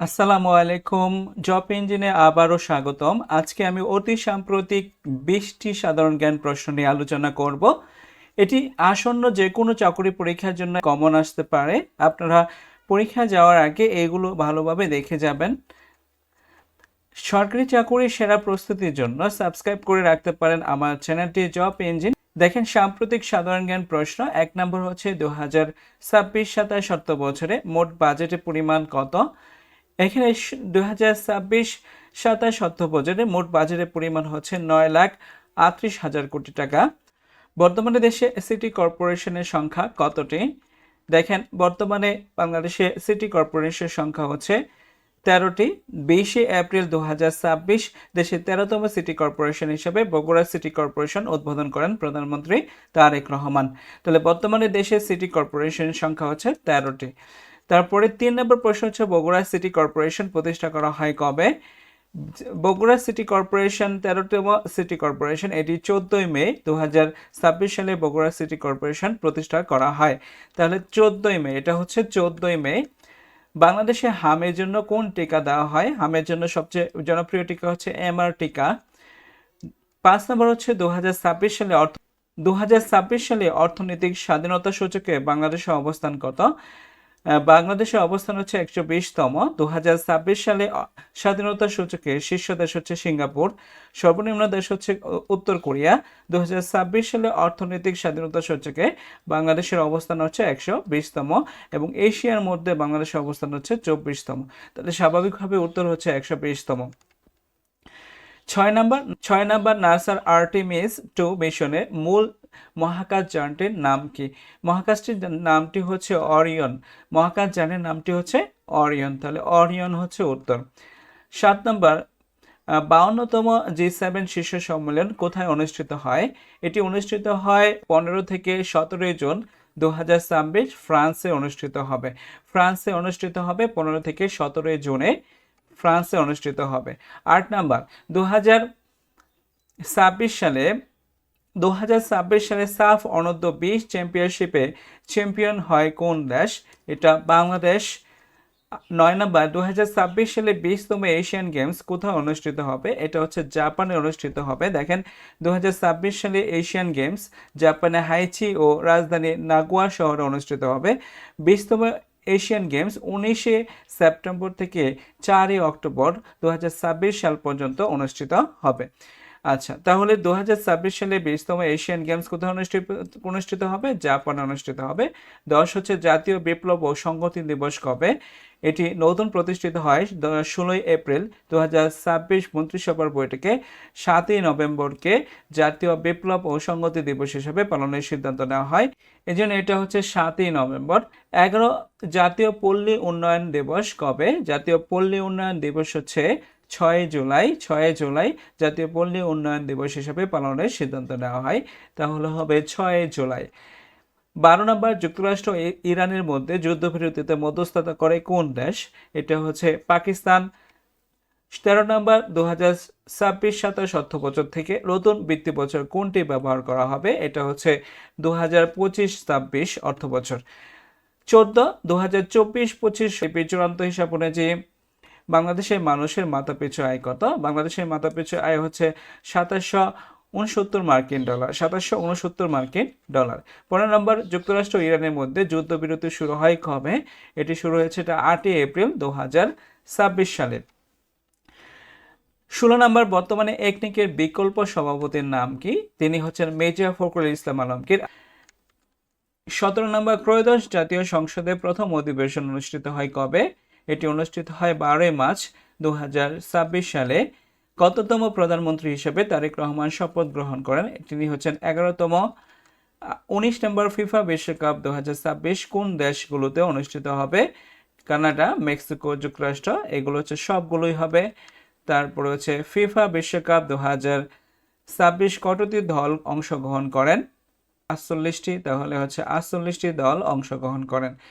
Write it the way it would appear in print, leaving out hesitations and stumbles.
আসসালামু আলাইকুম। জব ইঞ্জিনে আবারও স্বাগতম। আজকে আমি অতি সাম্প্রতিক 20টি সাধারণ জ্ঞান প্রশ্ন নিয়ে আলোচনা করব। এটি আসন্ন যে কোনো চাকরি পরীক্ষার জন্য কমন আসতে পারে। আপনারা পরীক্ষা যাওয়ার আগে এগুলো ভালোভাবে দেখে যাবেন। সরকারি চাকরির সেরা প্রস্তুতির জন্য সাবস্ক্রাইব করে রাখতে পারেন আমার চ্যানেলটি জব ইঞ্জিন। দেখেন সাম্প্রতিক সাধারণ জ্ঞান প্রশ্ন 1 নম্বর হচ্ছে 2026-27 অর্থ বছরে মোট বাজেটের পরিমাণ কত। এখানে 2026-27 অর্থ বছরে মোট বাজেটের পরিমাণ হচ্ছে 9,38,000 কোটি টাকা। বর্তমানে দেশে সিটি কর্পোরেশনের সংখ্যা কতটি? দেখেন বর্তমানে বাংলাদেশে সিটি কর্পোরেশনের সংখ্যা হচ্ছে 13টি। 20 এপ্রিল 2026 দেশে 13তম সিটি কর্পোরেশন হিসেবে বগুড়া সিটি কর্পোরেশন উদ্বোধন করেন প্রধানমন্ত্রী তারেক রহমান। তাহলে বর্তমানে দেশে সিটি কর্পোরেশনের সংখ্যা হচ্ছে 13টি। তারপরে 3 নম্বর প্রশ্ন হচ্ছে বগুড়া সিটি কর্পোরেশন প্রতিষ্ঠা করা হয় কবে? বগুড়া সিটি কর্পোরেশন 13তম সিটি কর্পোরেশন, এটি 14ই মে 2026 সালে বগুড়া সিটি কর্পোরেশন প্রতিষ্ঠা করা হয়। তাহলে 14ই মে, এটা হচ্ছে 14ই মে। বাংলাদেশে হামের জন্য কোন টিকা দেওয়া হয়? হামের জন্য সবচেয়ে জনপ্রিয় টিকা হচ্ছে এমআর টিকা। 5 নম্বর হচ্ছে 2026 সালে অর্থনৈতিক স্বাধীনতা সূচকে বাংলাদেশের অবস্থান কত? বাংলাদেশের অবস্থান হচ্ছে 120তম। 2026 সালে স্বাধীনতা সূচকে শীর্ষ দেশ হচ্ছে সিঙ্গাপুর, সর্বনিম্ন দেশ হচ্ছে উত্তর কোরিয়া। 2026 সালে অর্থনৈতিক স্বাধীনতা সূচকে বাংলাদেশের অবস্থান হচ্ছে 120তম এবং এশিয়ার মধ্যে বাংলাদেশের অবস্থান হচ্ছে 24তম। তাহলে স্বাভাবিকভাবে উত্তর হচ্ছে 120তম। 6 নম্বর নাসার আর্টেমিস 2 মিশনের মূল মহাকাশযানটির নাম কি? মহাকাশটির নামটি হচ্ছে অরিয়ন। মহাকাশযানের নামটি হচ্ছে অরিয়ন। তাহলে অরিয়ন হচ্ছে উত্তর। 7 নম্বর 52তম G7 শীর্ষ সম্মেলন কোথায় অনুষ্ঠিত হয়? এটি অনুষ্ঠিত হয় 15 থেকে 17 জুন 2026 ফ্রান্সে অনুষ্ঠিত হবে। 15 থেকে 17 জুনে ফ্রান্সে অনুষ্ঠিত হবে। 8 নাম্বার 2026 সালে 2026 সালে সাফ অনূর্ধ্ব 20 চ্যাম্পিয়নশিপে চ্যাম্পিয়ন হয় কোন দেশ? এটা বাংলাদেশ। 9 নাম্বার 2026 সালে 20তম এশিয়ান গেমস কোথায় অনুষ্ঠিত হবে? এটা হচ্ছে জাপানে অনুষ্ঠিত হবে। দেখেন 2026 সালে এশিয়ান গেমস জাপানে হাইচি ও রাজধানী নাগোয়া শহরে অনুষ্ঠিত হবে। 20তম এশিয়ান গেমস 19 সেপ্টেম্বর থেকে 4 অক্টোবর 2026 সাল পর্যন্ত অনুষ্ঠিত হবে। আচ্ছা, তাহলে 2026 সালে 20তম এশিয়ান গেমস কোথায় অনুষ্ঠিত হবে? জাপানে অনুষ্ঠিত হবে। 10 হচ্ছে জাতীয় বিপ্লব ও সংহতি দিবস কবে? এটি নতুন প্রতিষ্ঠিত হয় 16 এপ্রিল 2026 মন্ত্রিসভার বৈঠকে 7ই নভেম্বরকে জাতীয় বিপ্লব ও সংহতি দিবস হিসেবে পালনের সিদ্ধান্ত নেওয়া হয়। এজন্য এটা হচ্ছে 7ই নভেম্বর। 11 জাতীয় পল্লী উন্নয়ন দিবস কবে? জাতীয় পল্লী উন্নয়ন দিবস হচ্ছে 6 জুলাই জাতীয় পল্লী উন্নয়ন দিবস হিসেবে পালনের সিদ্ধান্ত নেওয়া হয়। তাহলে হবে 6 জুলাই। 12 নম্বর যুক্তরাষ্ট্র ও ইরানের মধ্যে যুদ্ধবিরতিতে মধ্যস্থতা করে কোন দেশ? এটা হচ্ছে পাকিস্তান। 13 নম্বর 2026-27 অর্থ বছর থেকে নতুন বৃত্তি বছর কোনটি ব্যবহার করা হবে? এটা হচ্ছে 2025-26 অর্থ বছর। 14 2024-25 চূড়ান্ত হিসাব অনুযায়ী বাংলাদেশের মানুষের মাথাপিছু আয় কত? বাংলাদেশের মাথাপিছু আয় হচ্ছে 2769 মার্কিন ডলার। 2769 মার্কিন ডলার। 15 নম্বর যুক্তরাষ্ট্র ও ইরানের মধ্যে যুদ্ধবিরতি শুরু হয় কবে? এটি শুরু হয়েছে এটা 8 এপ্রিল 2026 সালে। 16 নম্বর বর্তমানে একনিকের বিকল্প সভাপতির নাম কি? তিনি হচ্ছেন মেজর ফখরুল ইসলাম আলমগীর। 17 নম্বর ত্রয়োদশ জাতীয় সংসদের প্রথম অধিবেশন অনুষ্ঠিত হয় কবে? এটি অনুষ্ঠিত হয় 12 মার্চ 2026 সালে। কততম প্রধানমন্ত্রী হিসেবে তারেক রহমান শপথ গ্রহণ করেন? তিনি হচ্ছেন 11তম। 19 নম্বর ফিফা বিশ্বকাপ 2026 কোন দেশগুলোতে অনুষ্ঠিত হবে? কানাডা, মেক্সিকো, যুক্তরাষ্ট্র, এগুলো হচ্ছে সবগুলোই হবে। তারপরে হচ্ছে ফিফা বিশ্বকাপ 2026 কতটি দল অংশগ্রহণ করেন? 48টি। তাহলে হচ্ছে 48টি দল অংশগ্রহণ করেন।